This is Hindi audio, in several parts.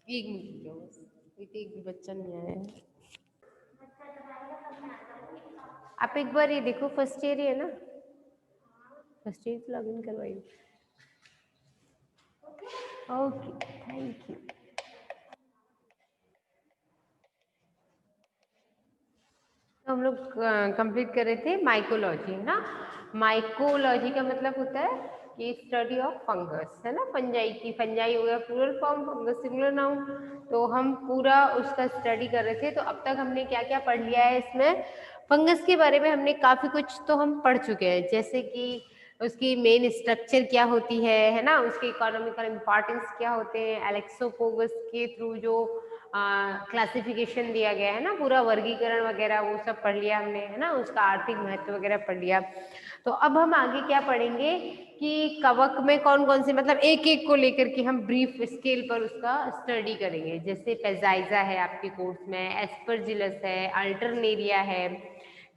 एक मिनट रुको बस, एक भी बच्चा नहीं आया है। आप एक बार ये देखो, फर्स्ट ईयर ही है ना, फर्स्ट ईयर तो लॉगिन करवाइए। Okay, thank you. तो हम लोग कंप्लीट कर रहे थे माइकोलॉजी, ना। माइकोलॉजी का मतलब होता है कि स्टडी ऑफ फंगस, है ना। फंजाई की, फंजाई हो गया plural form, fungus singular noun. तो हम पूरा उसका स्टडी कर रहे थे। तो अब तक हमने क्या क्या पढ़ लिया है इसमें? फंगस के बारे में हमने काफी कुछ तो हम पढ़ चुके हैं, जैसे कि उसकी मेन स्ट्रक्चर क्या होती है ना, उसके इकोनॉमिकल इम्पोर्टेंस क्या होते हैं, एलेक्सोपोगस के थ्रू जो क्लासिफिकेशन दिया गया है ना, पूरा वर्गीकरण वगैरह वो सब पढ़ लिया हमने, है ना। उसका आर्थिक महत्व वगैरह पढ़ लिया। तो अब हम आगे क्या पढ़ेंगे कि कवक में कौन कौन से, मतलब एक एक को लेकर के हम ब्रीफ स्केल पर उसका स्टडी करेंगे। जैसे पेजाइजा है आपके कोर्स में, एस्परजिलस है, अल्टरनेरिया है,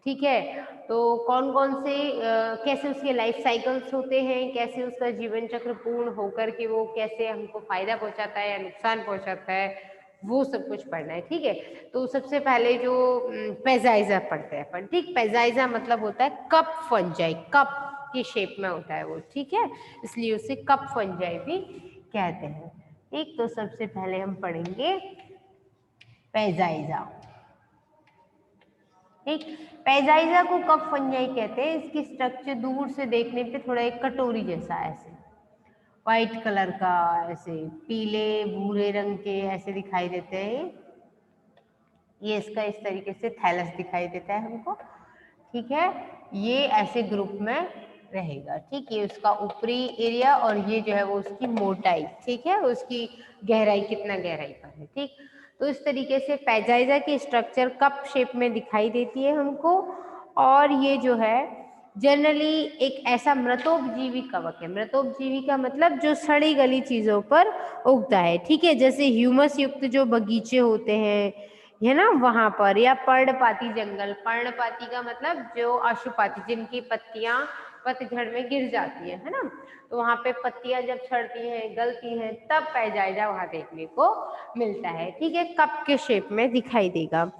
ठीक है। तो कौन कौन से कैसे उसके लाइफ साइकिल्स होते हैं, कैसे उसका जीवन चक्र पूर्ण होकर के वो कैसे हमको फायदा पहुंचाता है या नुकसान पहुंचाता है, वो सब कुछ पढ़ना है, ठीक है। तो सबसे पहले जो पेजाइजा पढ़ते हैं अपन, ठीक। पेजाइजा मतलब होता है कप फंजाई, कप की शेप में होता है वो, ठीक है, इसलिए उसे कप फंजाई भी कहते हैं, ठीक। तो सबसे पहले हम पढ़ेंगे पेजाइजा, ठीक। पेजाइजा को कप फंजाई कहते हैं। इसकी स्ट्रक्चर दूर से देखने पे थोड़ा एक कटोरी जैसा है, ऐसे व्हाइट कलर का, ऐसे पीले भूरे रंग के ऐसे दिखाई देते हैं। ये इसका इस तरीके से थैलस दिखाई देता है हमको, ठीक है। ये ऐसे ग्रुप में रहेगा, ठीक। ये उसका ऊपरी एरिया और ये जो है वो उसकी मोटाई, ठीक है, उसकी गहराई कितना गहराई पर है, ठीक। तो इस तरीके से पेजाइजा की स्ट्रक्चर कप शेप में दिखाई देती है हमको। और ये जो है जनरली एक ऐसा मृतोपजीवी कवक है। मृतोपजीवी का मतलब जो सड़ी गली चीजों पर उगता है, ठीक है, जैसे ह्यूमस युक्त जो बगीचे होते हैं, है ना, वहां पर, या पर्णपाती जंगल। पर्णपाती का मतलब जो अशुपाती, जिनकी पत्तियां पतझड़ में गिर जाती है ना, तो वहां पे पत्तियां जब झड़ती हैं, गलती हैं, तब पेजाइजा वहां देखने को मिलता है, ठीक है, कप के शेप में दिखाई देगा।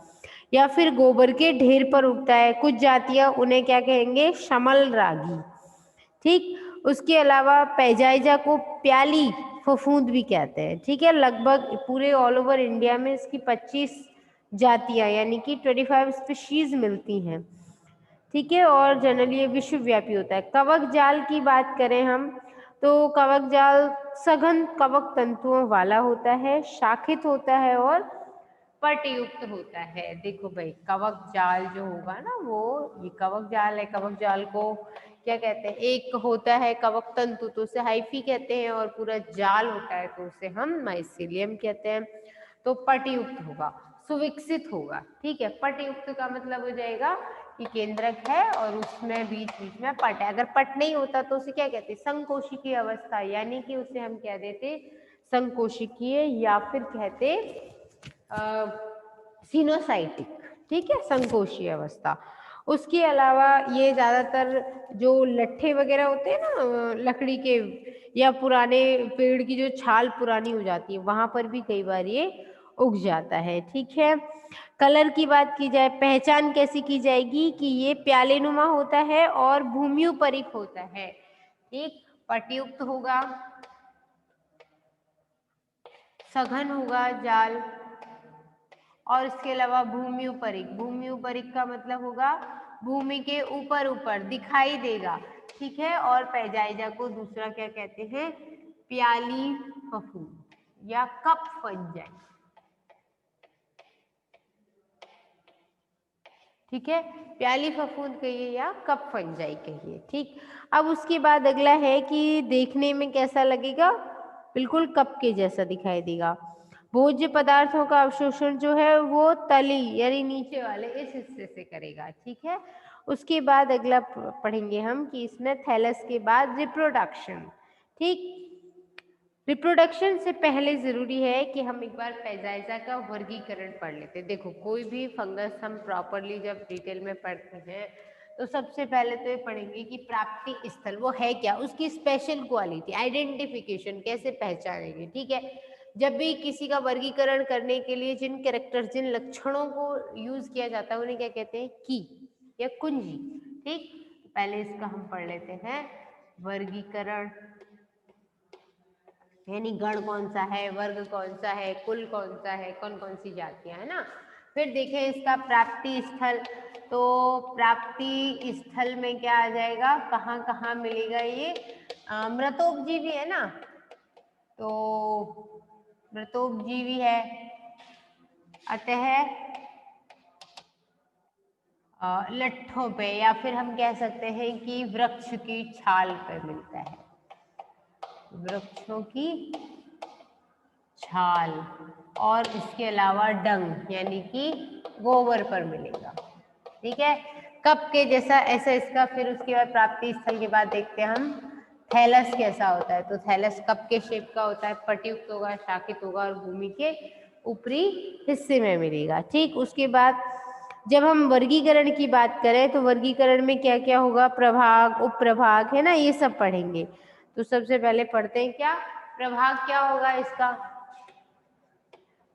या फिर गोबर के ढेर पर उगता है। कुछ जातियां उन्हें क्या कहेंगे, शमल रागी, ठीक। उसके अलावा पेजाइजा को प्याली फफूंद भी कहते हैं, ठीक है। लगभग पूरे ऑल ओवर इंडिया में इसकी 25 जातियां यानी कि 25 स्पीशीज मिलती हैं, ठीक है। और जनरली ये विश्वव्यापी होता है। कवक जाल की बात करें हम, तो कवक जाल सघन कवक तंतुओं वाला होता है, शाखित होता है और पटयुक्त होता है। देखो भाई, कवक जाल जो होगा ना, वो ये कवक जाल है। कवक जाल को क्या कहते हैं, एक होता है कवक तंतु तो उसे हाइफी कहते हैं, और पूरा जाल होता है तो उसे हम माइसीलियम कहते हैं। तो पटयुक्त होगा, सुविकसित होगा, ठीक है। पटयुक्त का मतलब हो जाएगा कि केंद्रक है और उसमें बीच बीच में पट है। अगर पट नहीं होता तो उसे क्या कहते हैं, संकोशिकीय अवस्था, यानी कि उसे हम कह देते संकोशिकीय, या फिर कहते सिनोसाइटिक, ठीक है, संकोशीय अवस्था। उसके अलावा ये ज्यादातर जो लट्ठे वगैरह होते हैं ना लकड़ी के, या पुराने पेड़ की जो छाल पुरानी हो जाती है, वहां पर भी कई बार ये उग जाता है, ठीक है। कलर की बात की जाए, पहचान कैसी की जाएगी कि ये प्यालेनुमा होता है और भूम्युपरिक होता है, ठीक। पटयुक्त होगा, सघन होगा जाल, और इसके अलावा भूम्युपरिक। भूम्युपरिक का मतलब होगा भूमि के ऊपर ऊपर दिखाई देगा, ठीक है। और पेजाइजा को दूसरा क्या कहते हैं, प्याली फफूंद या कप फंजाई, ठीक है। प्याली फफूंद कहिए या कप फंजाई कहिए, ठीक। अब उसके बाद अगला है कि देखने में कैसा लगेगा, बिल्कुल कप के जैसा दिखाई देगा। भोज्य पदार्थों का अवशोषण जो है वो तली यानी नीचे वाले इस हिस्से से करेगा, ठीक है। उसके बाद अगला पढ़ेंगे हम कि इसमें थैलस के बाद रिप्रोडक्शन, ठीक। रिप्रोडक्शन से पहले जरूरी है कि हम एक बार पेजाइजा का वर्गीकरण पढ़ लेते हैं। देखो, कोई भी फंगस हम प्रॉपरली जब डिटेल में पढ़ते हैं तो सबसे पहले तो ये पढ़ेंगे कि प्राप्ति स्थल वो है क्या, उसकी स्पेशल क्वालिटी, आइडेंटिफिकेशन कैसे पहचानेंगे, ठीक है। जब भी किसी का वर्गीकरण करने के लिए जिन कैरेक्टर, जिन लक्षणों को यूज किया जाता है उन्हें क्या कहते हैं? की या कुंजी। ठीक, पहले इसका हम पढ़ लेते हैं। वर्गीकरण यानी गण कौन सा है, वर्ग कौन सा है, कुल कौन सा है, कौन कौन सी जातियां है ना। फिर देखें इसका प्राप्ति स्थल, तो प्राप्ति स्थल में क्या आ जाएगा, कहाँ कहाँ मिलेगा ये? मृतोपजीवी है ना, तो मृतोपजीवी है, अतः लट्ठों पे, या फिर हम कह सकते हैं कि वृक्ष की छाल पर मिलता है, वृक्षों की छाल, और इसके अलावा डंग यानी कि गोबर पर मिलेगा। ठीक है, कप के जैसा ऐसा इसका। फिर उसके बाद प्राप्ति स्थल के बाद देखते हैं हम थैलस कैसा होता है। तो थैलस कप के शेप का होता है, पटयुक्त होगा, शाखित होगा और भूमि के ऊपरी हिस्से में मिलेगा। ठीक, उसके बाद जब हम वर्गीकरण की बात करें तो वर्गीकरण में क्या क्या होगा? प्रभाग, उप प्रभाग है ना, ये सब पढ़ेंगे। तो सबसे पहले पढ़ते हैं क्या प्रभाग क्या होगा इसका।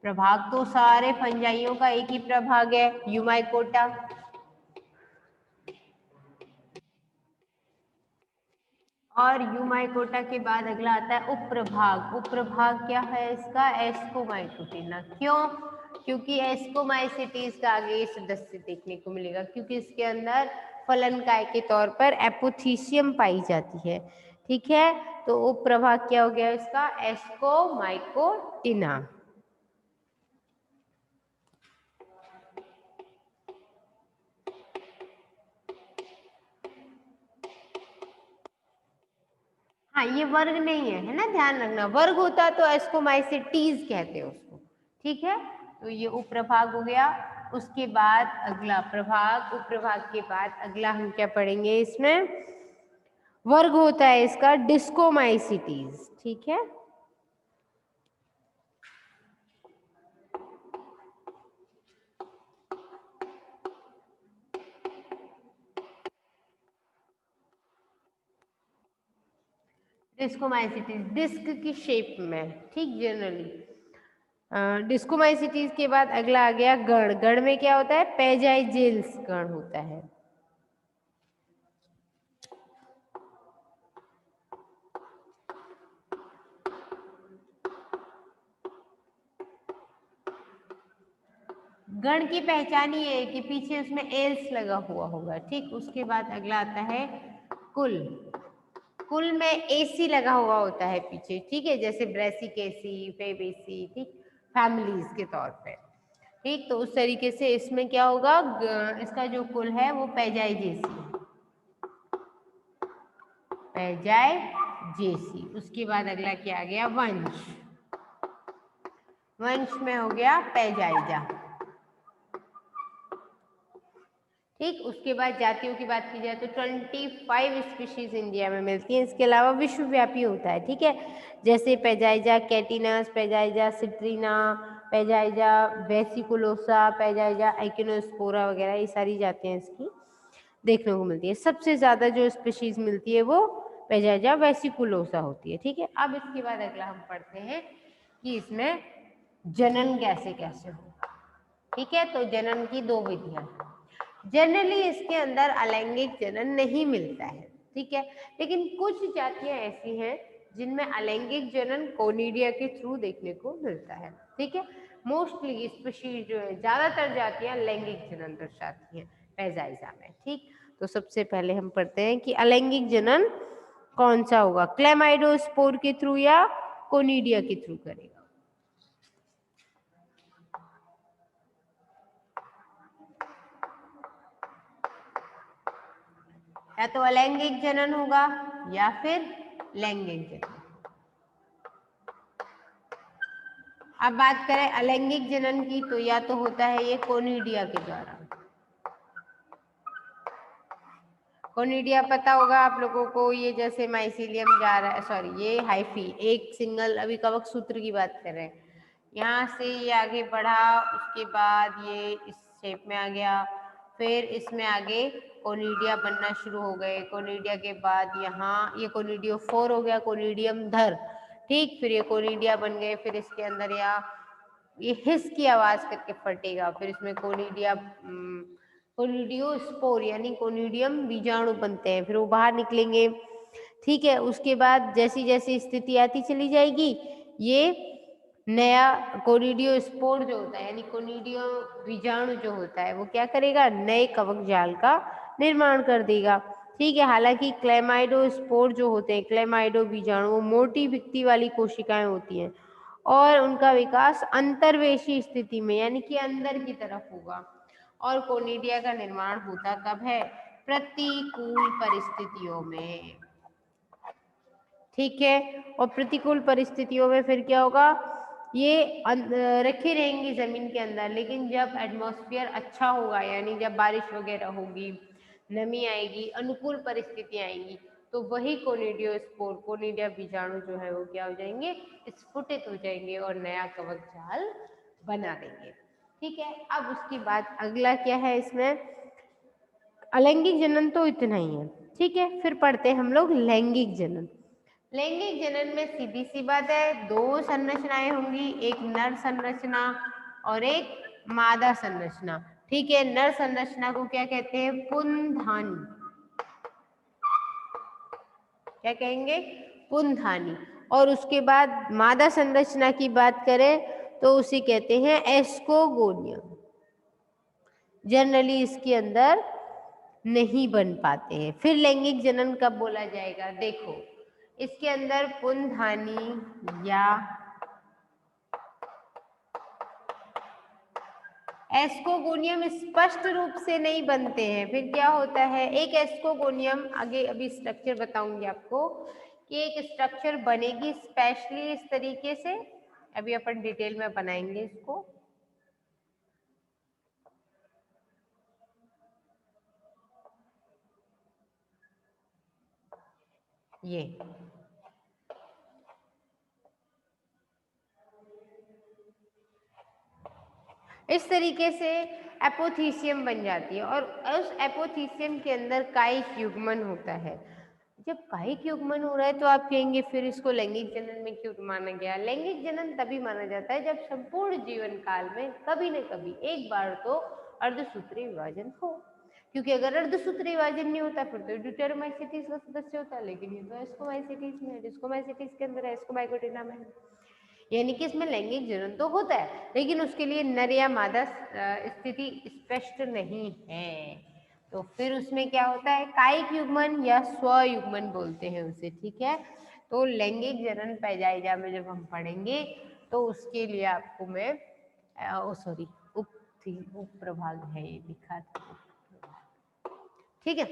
प्रभाग तो सारे फंजाइयों का एक ही प्रभाग है, यूमाइकोटा। और यूमाइकोटा के बाद अगला आता है उप प्रभाग। उप प्रभाग क्या है इसका? एस्कोमाइकोटिना। क्यों? क्योंकि एस्कोमाइसिटीज का आगे सदस्य देखने को मिलेगा, क्योंकि इसके अंदर फलनकाय के तौर पर एपोथीसियम पाई जाती है। ठीक है, तो उप प्रभाग क्या हो गया इसका? एस्कोमाइकोटिना। हाँ, ये वर्ग नहीं है, है ना, ध्यान रखना। वर्ग होता तो एस्कोमाइसिटीज कहते हैं उसको। ठीक है, तो ये उप प्रभाग हो गया। उसके बाद अगला प्रभाग, उप प्रभाग के बाद अगला हम क्या पढ़ेंगे इसमें? वर्ग होता है इसका डिस्कोमाइसिटीज। ठीक है, डिस्कोमाइसिटीज डिस्क की शेप में। ठीक, जनरली डिस्कोमाइसिटीज के बाद अगला आ गया गण। गण में क्या होता है? पेजाइजेल्स गण होता है। गण की पहचान ये है कि पीछे उसमें एल्स लगा हुआ होगा। ठीक, उसके बाद अगला आता है कुल। कुल में एसी लगा हुआ होता है पीछे। ठीक है, जैसे ब्रेसिकेसी, फेबेसी, ठीक, फैमिलीज के तौर पे। ठीक, तो उस तरीके से इसमें क्या होगा? इसका जो कुल है वो पैजाइजेसी, पैजाइजेसी। उसके बाद अगला क्या आ गया? वंश। वंश में हो गया पैजाइजा। ठीक, उसके बाद जातियों की बात की जाए तो 25 स्पीशीज इंडिया में मिलती हैं। इसके अलावा विश्वव्यापी होता है। ठीक है, जैसे पेजाइजा कैटिनस, पेजाइजा सिट्रीना, पेजाइजा वेसिकुलोसा, पेजाइजा एकिनोस्पोरा वगैरह, ये सारी जातियां इसकी देखने को मिलती है। सबसे ज्यादा जो स्पीशीज मिलती है वो पेजाइजा वेसिकुलोसा होती है। ठीक है, अब इसके बाद अगला हम पढ़ते हैं कि इसमें जनन कैसे कैसे होगा। ठीक है, तो जनन की दो विधियां। जनरली इसके अंदर अलैंगिक जनन नहीं मिलता है। ठीक है, लेकिन कुछ जातियां ऐसी हैं जिनमें अलैंगिक जनन कोनिडिया के थ्रू देखने को मिलता है। ठीक है, मोस्टली स्पीशीज जो है, ज्यादातर जातियां लैंगिक जनन दर्शाती हैं पैजाइजा में। ठीक, तो सबसे पहले हम पढ़ते हैं कि अलैंगिक जनन कौन सा होगा? क्लेमाइडोस्पोर के थ्रू या कोनिडिया के थ्रू करेगा? या तो अलैंगिक जनन होगा या फिर लैंगिक जनन। अब बात करें अलैंगिक जनन की, तो या तो होता है ये कोनिडिया के द्वारा। कोनिडिया पता होगा आप लोगों को, ये जैसे माइसीलियम जा रहा है, सॉरी ये हाइफी, एक सिंगल, अभी कवक सूत्र की बात कर रहे हैं, यहाँ से ये आगे बढ़ा, उसके बाद ये इस शेप में आ गया, फिर इसमें आगे कोनिडिया बनना शुरू हो गए। कोनिडिया के बाद यहाँ ये कोनिडियोफोर हो गया, कोनिडियम धर। ठीक, फिर ये कोनिडिया बन गए, फिर इसके अंदर ये हिस की आवाज करके फटेगा, फिर इसमें कोनिडियोस्पोर यानी कोनिडियम बीजाणु बनते हैं, फिर वो बाहर निकलेंगे। ठीक है, उसके बाद जैसी जैसी स्थिति आती चली जाएगी, ये नया कोनिडियोस्पोर जो होता है यानी कोनिडियो बीजाणु जो होता है वो क्या करेगा, नए कवक जाल का निर्माण कर देगा। ठीक है, हालांकि क्लेमाइडोस्पोर जो होते हैं, क्लेमाइडो बीजाणु, वो मोटी भित्ति वाली कोशिकाएं होती हैं और उनका विकास अंतर्वेशी स्थिति में यानी कि अंदर की तरफ होगा। और कोनिडिया का निर्माण होता कब है, प्रतिकूल परिस्थितियों में। ठीक है, और प्रतिकूल परिस्थितियों में फिर क्या होगा, ये रखी रहेंगी जमीन के अंदर, लेकिन जब एटमॉस्फेयर अच्छा होगा यानी जब बारिश वगैरह होगी, नमी आएगी, अनुकूल परिस्थितियां आएंगी, तो वही कोनिडियोस्पोर, कोनिडिया बीजाणु जो है वो क्या हो जाएंगे, स्फुटित हो जाएंगे और नया कवक जाल बना देंगे। ठीक है, अब उसके बाद अगला क्या है इसमें, अलैंगिक जनन तो इतना ही है। ठीक है, फिर पढ़ते हैं हम लोग लैंगिक जनन। लैंगिक जनन में सीधी सी बात है, दो संरचनाएं होंगी, एक नर संरचना और एक मादा संरचना। ठीक है, नर संरचना को क्या कहते हैं, पुंधानी, क्या कहेंगे, पुंधानी। और उसके बाद मादा संरचना की बात करें तो उसे कहते हैं एस्कोगोनियम। जनरली इसके अंदर नहीं बन पाते हैं। फिर लैंगिक जनन कब बोला जाएगा, देखो इसके अंदर पुंधानी या एस्कोगोनियम स्पष्ट रूप से नहीं बनते हैं। फिर क्या होता है, एक एस्कोगोनियम, आगे अभी स्ट्रक्चर बताऊंगी आपको कि एक स्ट्रक्चर बनेगी स्पेशली इस तरीके से, अभी अपन डिटेल में बनाएंगे इसको। ये इस तरीके से एपोथीसियम बन जाती है और उस एपोथीसियम के अंदर कायिक युग्मन होता है। जब कायिक युग्मन हो रहा है तो आप कहेंगे फिर इसको लैंगिक जनन में क्यों माना गया। लैंगिक जनन तभी माना जाता है जब संपूर्ण जीवन काल में कभी न कभी एक बार तो अर्धसूत्रीय विभाजन हो, क्योंकि अगर अर्धसूत्रीय विभाजन नहीं होता फिर तो ड्यूटेरोमाइसीटीज का सदस्य होता है, लेकिन ये तो एस्कोमाइसीटीज में, डिस्कोमाइसीटीज के अंदर एस्कोबाइगोटिना में, यानी कि इसमें लैंगिक जनन तो होता है लेकिन उसके लिए नर या मादा स्थिति स्पष्ट नहीं है। तो फिर उसमें क्या होता है, कायिक युग्मन या स्वयुग्मन बोलते हैं उसे। ठीक है, तो लैंगिक जनन पैजाइजा में जब हम पढ़ेंगे तो उसके लिए आपको मैं सॉरी उप प्रभाग है ये लिखा था। ठीक है,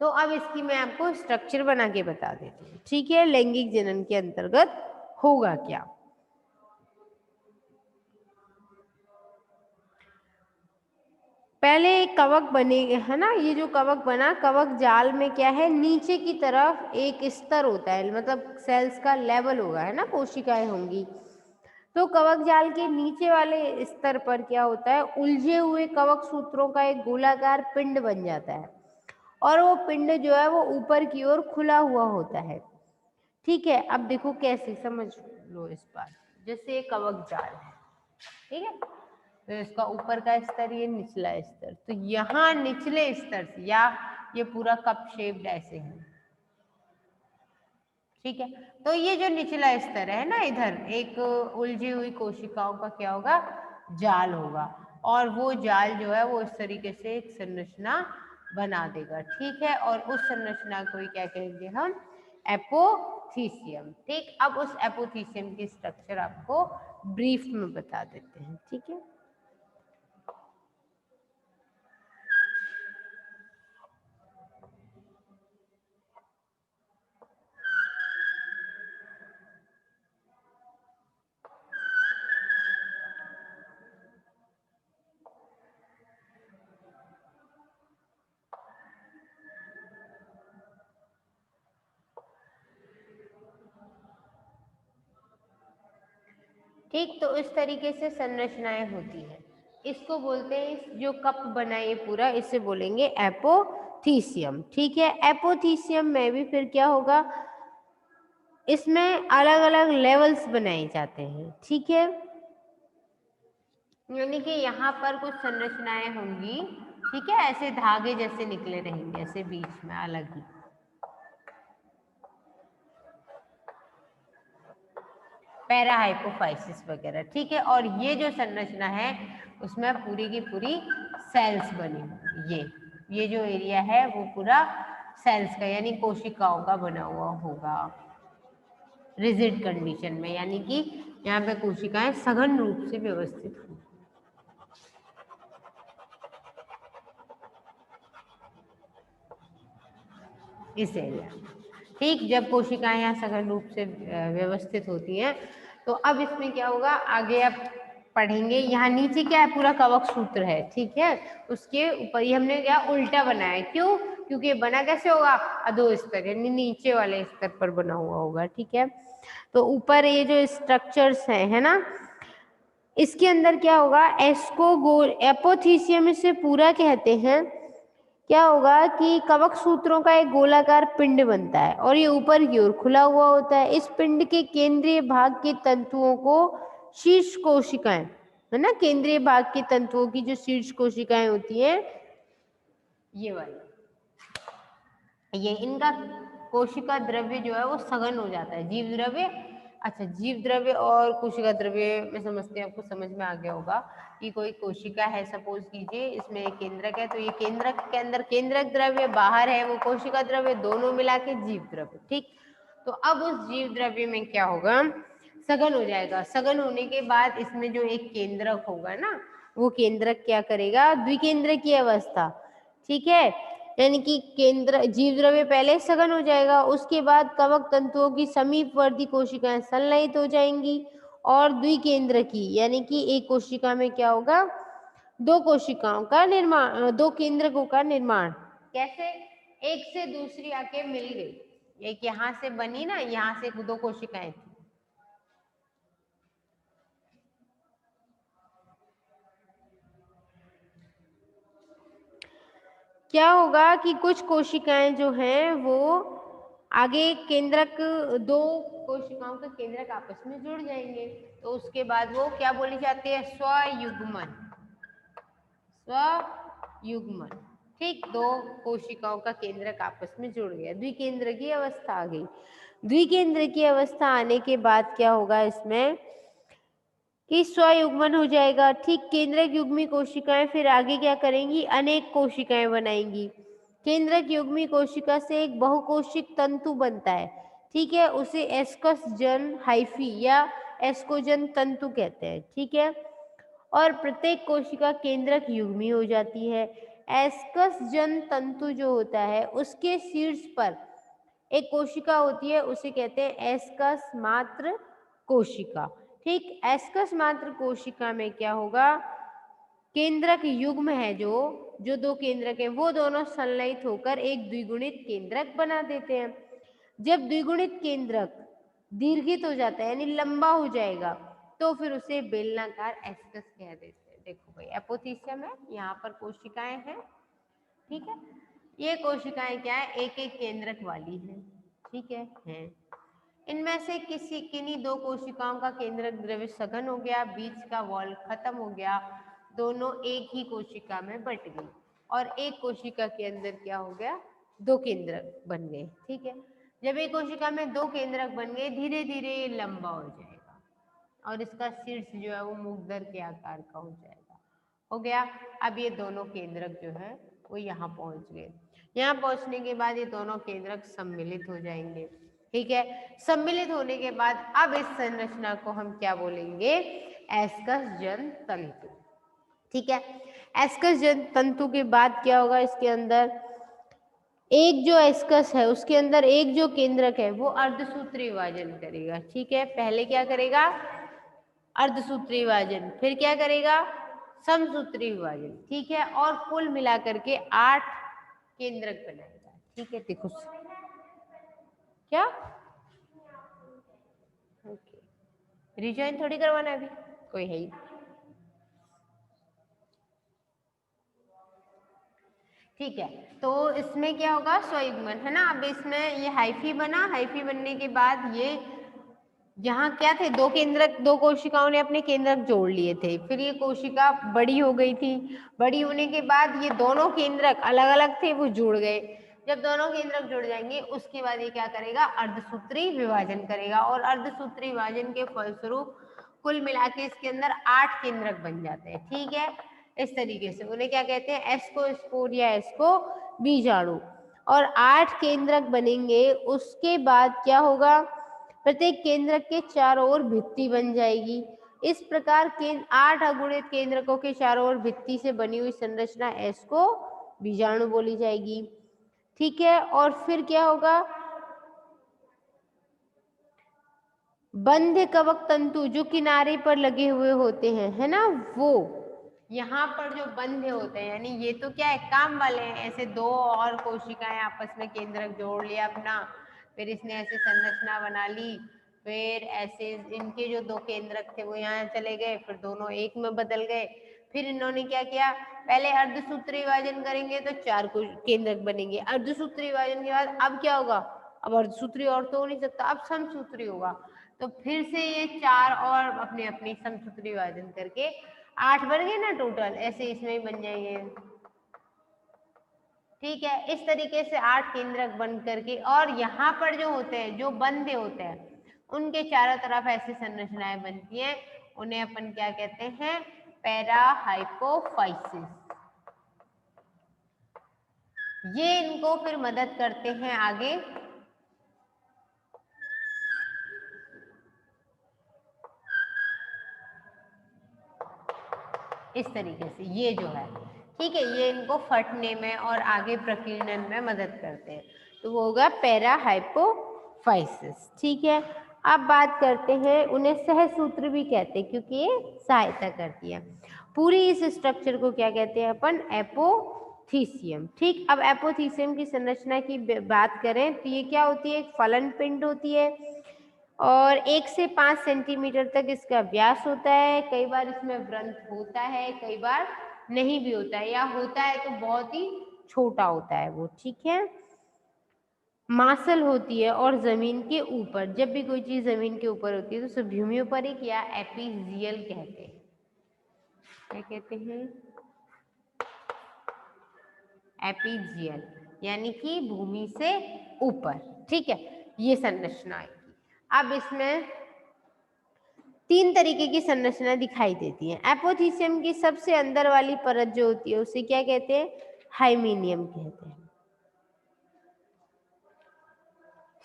तो अब इसकी मैं आपको स्ट्रक्चर बना के बता देती हूँ। ठीक है, लैंगिक जनन के अंतर्गत होगा क्या, पहले एक कवक बने है ना, ये जो कवक बना, कवक जाल में क्या है, नीचे की तरफ एक स्तर होता है, मतलब सेल्स का लेवल होगा है ना, कोशिकाएं होंगी। तो कवक जाल के नीचे वाले स्तर पर क्या होता है, उलझे हुए कवक सूत्रों का एक गोलाकार पिंड बन जाता है और वो पिंड जो है वो ऊपर की ओर खुला हुआ होता है। ठीक है, अब देखो कैसे समझ लो इस बात, जैसे कवक जाल है, ठीक है, तो इसका ऊपर का स्तर, ये निचला स्तर, तो यहाँ निचले स्तर से या ये पूरा कप शेप्ड ऐसे है। ठीक है, तो ये जो निचला स्तर है ना, इधर एक उलझी हुई कोशिकाओं का क्या होगा, जाल होगा, और वो जाल जो है वो इस तरीके से एक संरचना बना देगा। ठीक है, और उस संरचना को ही क्या कहेंगे हम, एपोथीसियम। ठीक, अब उस एपोथीसियम की स्ट्रक्चर आपको ब्रीफ में बता देते हैं। ठीक है, ठीक, तो इस तरीके से संरचनाएं होती हैं। इसको बोलते हैं, जो कप बना ये पूरा, इसे बोलेंगे एपोथीसियम। ठीक है, एपोथीसियम में भी फिर क्या होगा, इसमें अलग अलग लेवल्स बनाए जाते हैं, ठीक है। यानी कि यहाँ पर कुछ संरचनाएं होंगी, ठीक है, ऐसे धागे जैसे निकले रहेंगे ऐसे बीच में अलग ही। पैरा हाइपोफाइसिस वगैरह, ठीक है। और ये जो संरचना है उसमें पूरी की पूरी सेल्स बनी हुई, ये जो एरिया है वो पूरा सेल्स का यानी कोशिकाओं का बना हुआ होगा रिजिड कंडीशन में, यानी कि यहाँ पे कोशिकाएं सघन रूप से व्यवस्थित होंगी। इस एरिया, ठीक। जब कोशिकाएं यहाँ सघन रूप से व्यवस्थित होती हैं तो अब इसमें क्या होगा, आगे आप पढ़ेंगे। यहाँ नीचे क्या है, पूरा कवक सूत्र है, ठीक है। उसके ऊपर ही हमने क्या उल्टा बनाया है, क्यों? क्योंकि बना कैसे होगा, अधो स्तर यानी नीचे वाले स्तर पर बना हुआ होगा, ठीक है। तो ऊपर ये जो स्ट्रक्चर्स है ना, इसके अंदर क्या होगा, एस्को गोल एपोथीसियम से पूरा कहते हैं। क्या होगा कि कवक सूत्रों का एक गोलाकार पिंड बनता है और ये ऊपर की ओर खुला हुआ होता है। इस पिंड के केंद्रीय भाग के तंतुओं को शीर्ष कोशिकाएं, है ना, केंद्रीय भाग के तंतुओं की जो शीर्ष कोशिकाएं होती हैं ये वाली, ये इनका कोशिका द्रव्य जो है वो सघन हो जाता है, जीव द्रव्य। अच्छा, जीव द्रव्य और कोशिका द्रव्य में समझते हैं, आपको समझ में आ गया होगा कि कोई कोशिका है, सपोज कीजिए इसमें एक केंद्रक है, तो ये केंद्रक के अंदर केंद्रक द्रव्य, बाहर है वो कोशिका द्रव्य, दोनों मिला के जीव द्रव्य, ठीक। तो अब उस जीव द्रव्य में क्या होगा, सघन हो जाएगा। सघन होने के बाद इसमें जो एक केंद्रक होगा ना, वो केंद्रक क्या करेगा, द्विकेंद्र की अवस्था, ठीक है। यानी कि केंद्र जीव द्रव्य पहले सघन हो जाएगा, उसके बाद कवक तंतुओं की समीपवर्ती कोशिकाएं संलयित हो जाएंगी और द्विकेंद्र की, यानी कि एक कोशिका में क्या होगा, दो कोशिकाओं का निर्माण, दो केंद्रकों का निर्माण। कैसे, एक से दूसरी आके मिल गई, एक यहाँ से बनी ना, यहाँ से दो कोशिकाएं थी। क्या होगा कि कुछ कोशिकाएं जो हैं वो आगे केंद्रक, दो कोशिकाओं के केंद्रक आपस में जुड़ जाएंगे, तो उसके बाद वो क्या बोली जाती है, स्वयुग्मन, स्वयुग्मन, ठीक। दो कोशिकाओं का केंद्रक आपस में जुड़ गया, द्विकेंद्र की अवस्था आ गई। द्विकेंद्र की अवस्था आने के बाद क्या होगा इसमें कि स्वयुग्मन हो जाएगा, ठीक। केंद्रक युग्मी कोशिकाएं फिर आगे क्या करेंगी, अनेक कोशिकाएं बनाएंगी। केंद्रक युग्मी कोशिका से एक बहुकोशिक तंतु बनता है, ठीक है, उसे एस्कस जन हाइफी या एस्कोजन तंतु कहते हैं, ठीक है। और प्रत्येक कोशिका केंद्रक युग्मी हो जाती है। एस्कस जन तंतु जो होता है उसके शीर्ष पर एक कोशिका होती है, उसे कहते हैं एस्कस मात्र कोशिका, ठीक। एस्कस मात्र कोशिका में क्या होगा, केंद्रक युग्म है जो जो दो केंद्रक है वो दोनों संलयित होकर एक द्विगुणित केंद्रक बना देते हैं। जब द्विगुणित केंद्रक दीर्घित हो जाता है यानी लंबा हो जाएगा तो फिर उसे बेलनाकार एस्कस कह देते हैं। देखो भाई, एपोथीसियम है, यहाँ पर कोशिकाएं हैं, ठीक है। ये कोशिकाएं क्या है, एक एक केंद्रक वाली है, ठीक है, हैं। इनमें से किसी किन्हीं दो कोशिकाओं का केंद्रक द्रव्य सघन हो गया, बीच का वॉल खत्म हो गया, दोनों एक ही कोशिका में बट गई और एक कोशिका के अंदर क्या हो गया, दो केंद्रक बन गए, ठीक है। जब एक कोशिका में दो केंद्रक बन गए, धीरे धीरे ये लंबा हो जाएगा और इसका शीर्ष जो है वो मुग्धर के आकार का हो जाएगा। हो गया। अब ये दोनों केंद्रक जो है वो यहाँ पहुंच गए। यहाँ पहुंचने के बाद ये दोनों केंद्रक सम्मिलित हो जाएंगे, ठीक है। सम्मिलित होने के बाद अब इस संरचना को हम क्या बोलेंगे, एस्कस जन तंतु, ठीक है। एस्कस जन तंतु के बाद क्या होगा, इसके अंदर एक जो एस्कस है उसके अंदर एक जो केंद्रक है वो अर्धसूत्री विभाजन करेगा, ठीक है। पहले क्या करेगा, अर्धसूत्री विभाजन, फिर क्या करेगा, समसूत्री विभाजन, ठीक है। और कुल मिलाकर के 8 केंद्रक बनाएगा, ठीक है। देखो क्या, ओके, रिजॉइन थोड़ी करवाना है अभी, कोई है ही। ठीक है, तो इसमें क्या होगा, स्वयुग्मन है ना। अब इसमें ये हाइफी बना, हाइफी बनने के बाद ये यहाँ क्या थे, दो केंद्रक, दो कोशिकाओं ने अपने केंद्रक जोड़ लिए थे, फिर ये कोशिका बड़ी हो गई थी, बड़ी होने के बाद ये दोनों केंद्रक अलग अलग थे वो जुड़ गए। जब दोनों केंद्रक जुड़ जाएंगे उसके बाद ये क्या करेगा, अर्धसूत्री विभाजन करेगा, और अर्धसूत्री विभाजन के फलस्वरूप कुल मिला के इसके अंदर 8 केंद्रक बन जाते हैं। ठीक है, इस तरीके से उन्हें क्या कहते हैं, एस्को स्पोर या एस्को बीजाणु। और 8 केंद्रक बनेंगे, उसके बाद क्या होगा, प्रत्येक केंद्रक के चारों ओर भित्ति बन जाएगी। इस प्रकार 8 अगुणित केंद्रकों के चारों ओर भित्ति से बनी हुई संरचना एस्को बीजाणु बोली जाएगी। ठीक है, और फिर क्या होगा, बंध्य कवक तंतु जो किनारे पर लगे हुए होते हैं, है ना, वो यहाँ पर जो बंध्य होते हैं, यानी ये तो क्या है, काम वाले हैं, ऐसे दो और कोशिकाएं आपस में केंद्रक जोड़ लिया अपना, फिर इसने ऐसे संरचना बना ली, फिर ऐसे इनके जो दो केंद्रक थे वो यहाँ चले गए, फिर दोनों एक में बदल गए, फिर इन्होंने क्या किया, पहले अर्धसूत्री विभाजन करेंगे तो 4 केंद्रक बनेंगे, अर्धसूत्री विभाजन के बाद अब क्या होगा, अब अर्धसूत्री और तो हो नहीं सकता, अब समसूत्री होगा, तो फिर से ये 4 और अपने अपनी समसूत्री विभाजन करके 8 बन गए ना टोटल, ऐसे इसमें ही बन जाएंगे। ठीक है, इस तरीके से 8 केंद्रक बन करके, और यहाँ पर जो होते हैं, जो बंधे होते हैं, उनके चारों तरफ ऐसी संरचनाएं बनती हैं, उन्हें अपन क्या कहते हैं, पैरा हाइपोफाइसिस। ये इनको फिर मदद करते हैं आगे इस तरीके से, ये जो है, ठीक है, ये इनको फटने में और आगे प्रकीर्णन में मदद करते हैं, तो वो होगा पैरा हाइपोफाइसिस। ठीक है, अब बात करते हैं, उन्हें सहसूत्र भी कहते हैं क्योंकि ये सहायता करती है। पूरी इस स्ट्रक्चर को क्या कहते हैं अपन, एपोथीसियम। ठीक, अब एपोथीसियम की संरचना की बात करें तो ये क्या होती है, एक फलन पिंड होती है, और 1 से 5 सेंटीमीटर तक इसका व्यास होता है। कई बार इसमें व्रंत होता है, कई बार नहीं भी होता है, या होता है तो बहुत ही छोटा होता है वो। ठीक है, मासल होती है, और जमीन के ऊपर, जब भी कोई चीज जमीन के ऊपर होती है तो उसे भूम्योपरिक या एपिजियल कहते हैं। क्या कहते हैं, एपिजियल, यानी कि भूमि से ऊपर। ठीक है, ये संरचना आएगी। अब इसमें 3 तरीके की संरचना दिखाई देती है। एपोथीसियम की सबसे अंदर वाली परत जो होती है उसे क्या कहते हैं, हाइमेनियम कहते हैं।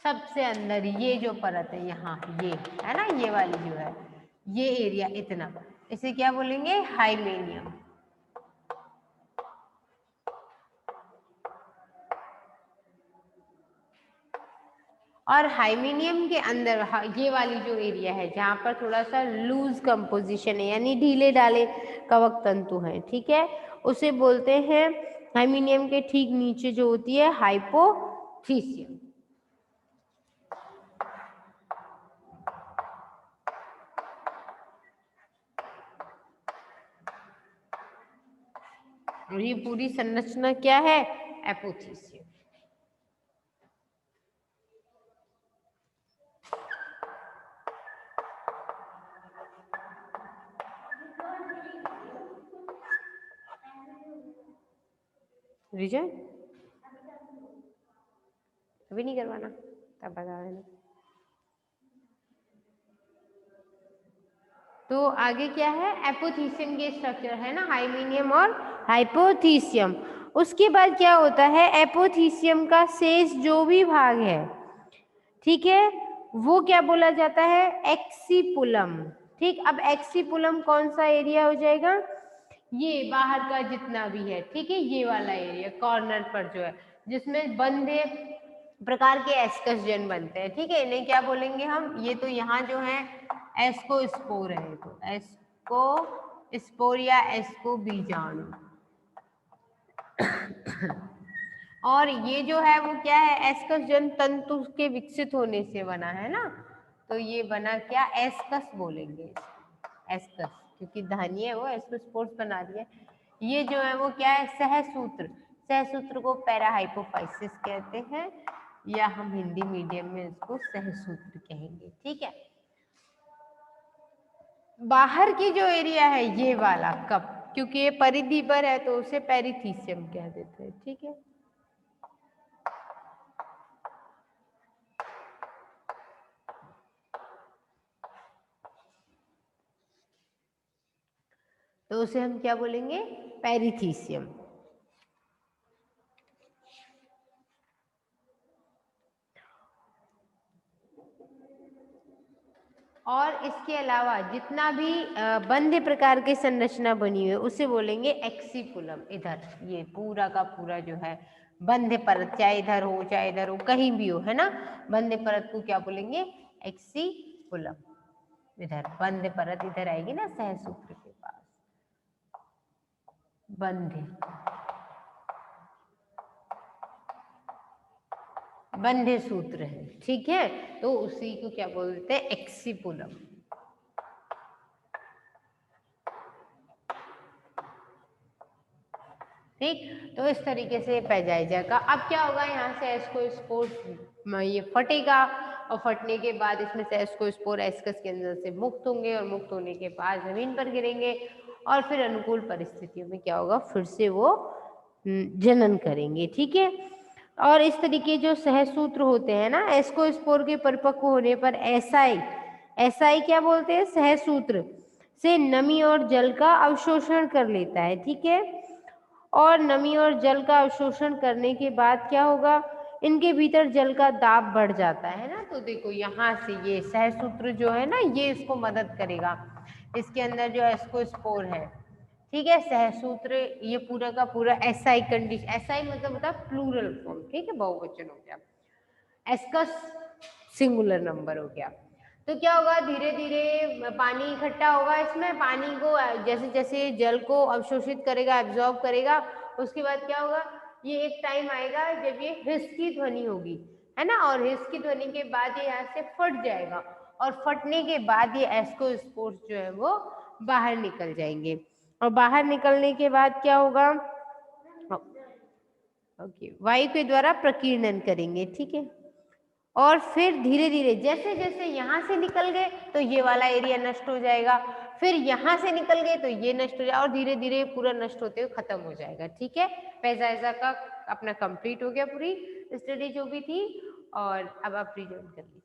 सबसे अंदर ये जो परत है यहाँ, ये है ना, ये वाली जो है, ये एरिया इतना, इसे क्या बोलेंगे, हाइमेनियम। और हाइमेनियम के अंदर ये वाली जो एरिया है जहाँ पर थोड़ा सा लूज कंपोजिशन है, यानी ढीले ढाले कवक तंतु हैं, ठीक है, उसे बोलते हैं, हाइमेनियम के ठीक नीचे जो होती है हाइपोथीसियम। और ये पूरी संरचना क्या है, एपोथीसियम। रिजन अभी नहीं करवाना, तब बता देना। तो आगे क्या है, एपोथीसियम के स्ट्रक्चर है ना, हाइमेनियम और हाइपोथीसियम। उसके बाद क्या होता है, एपोथीसियम का शेष जो भी भाग है, ठीक है, वो क्या बोला जाता है, एक्सीपुलम। ठीक, अब एक्सीपुलम कौन सा एरिया हो जाएगा, ये बाहर का जितना भी है, ठीक है, ये वाला एरिया कॉर्नर पर जो है, जिसमें बंधे प्रकार के एस्कस बनते हैं। ठीक है, इन्हें क्या बोलेंगे हम, ये तो यहाँ जो है एस्कोस्पोर है, तो एस्कोस्पोर या एस्को बीजाणु। और ये जो है वो क्या है, एस्कस जन तंतु के विकसित होने से बना है ना, तो ये बना क्या, एस्कस बोलेंगे, एस्कस, क्योंकि धानी है वो एस्कोस्पोर्स बना रही है। ये जो है वो क्या है, सहसूत्र। सहसूत्र को पैराहाइपोफाइसिस कहते हैं, या हम हिंदी मीडियम में इसको सहसूत्र कहेंगे। ठीक है, बाहर की जो एरिया है ये वाला कप, क्योंकि ये परिधि पर है तो उसे पेरिथीसियम कह देते हैं। ठीक है, तो उसे हम क्या बोलेंगे, पेरिथीसियम। और इसके अलावा जितना भी बंध्य प्रकार की संरचना बनी हुई है उसे बोलेंगे एक्सीपुलम। इधर ये पूरा का पूरा जो है बंध्य परत, चाहे इधर हो चाहे इधर हो, कहीं भी हो, है ना, बंध्य परत को क्या बोलेंगे, एक्सीपुलम। इधर बंध्य परत इधर आएगी ना सहसूत्र के पास, बंध्य बंध्य सूत्र है। ठीक है, तो उसी को क्या बोलते हैं, एक्सीपुलम। ठीक, तो इस तरीके से पैजाइजा का। अब क्या होगा, यहाँ से एस्कोस्पोर ये फटेगा, और फटने के बाद इसमें से एस्कोस्पोर एस्कस के अंदर से मुक्त होंगे, और मुक्त होने के बाद जमीन पर गिरेंगे, और फिर अनुकूल परिस्थितियों में क्या होगा, फिर से वो जनन करेंगे। ठीक है, और इस तरीके जो सहसूत्र होते हैं ना, एस्कोस्पोर के परिपक्व होने पर एसआई क्या बोलते हैं, सहसूत्र से नमी और जल का अवशोषण कर लेता है। ठीक है, और नमी और जल का अवशोषण करने के बाद क्या होगा, इनके भीतर जल का दाब बढ़ जाता है ना। तो देखो यहाँ से ये सहसूत्र जो है ना, ये इसको मदद करेगा, इसके अंदर जो एस्कोस्पोर है। ठीक है, सहसूत्र ये पूरा का पूरा एसआई कंडीशन, एसआई मतलब होता है प्लूरल फॉर्म। ठीक है, बहुवचन हो गया, एस्कस सिंगुलर नंबर हो गया। तो क्या होगा, धीरे धीरे पानी इकट्ठा होगा इसमें, पानी को जैसे जैसे जल को अवशोषित करेगा, एब्जॉर्ब करेगा, उसके बाद क्या होगा, ये एक टाइम आएगा जब ये हिस की ध्वनि होगी, है ना, और हिस की ध्वनि के बाद ये यहाँ से फट जाएगा, और फटने के बाद ये एस्कोस्पोर्स जो है वो बाहर निकल जाएंगे, और बाहर निकलने के बाद क्या होगा, ओके, वायु के द्वारा प्रकीर्णन करेंगे। ठीक है, और फिर धीरे धीरे जैसे जैसे यहाँ से निकल गए तो ये वाला एरिया नष्ट हो जाएगा, फिर यहाँ से निकल गए तो ये नष्ट हो जाएगा, और धीरे धीरे पूरा नष्ट होते हुए खत्म हो जाएगा। ठीक है, पैजाइजा का अपना कंप्लीट हो गया, पूरी स्टडी जो भी थी, और अब आप रिजॉइन कर लीजिए।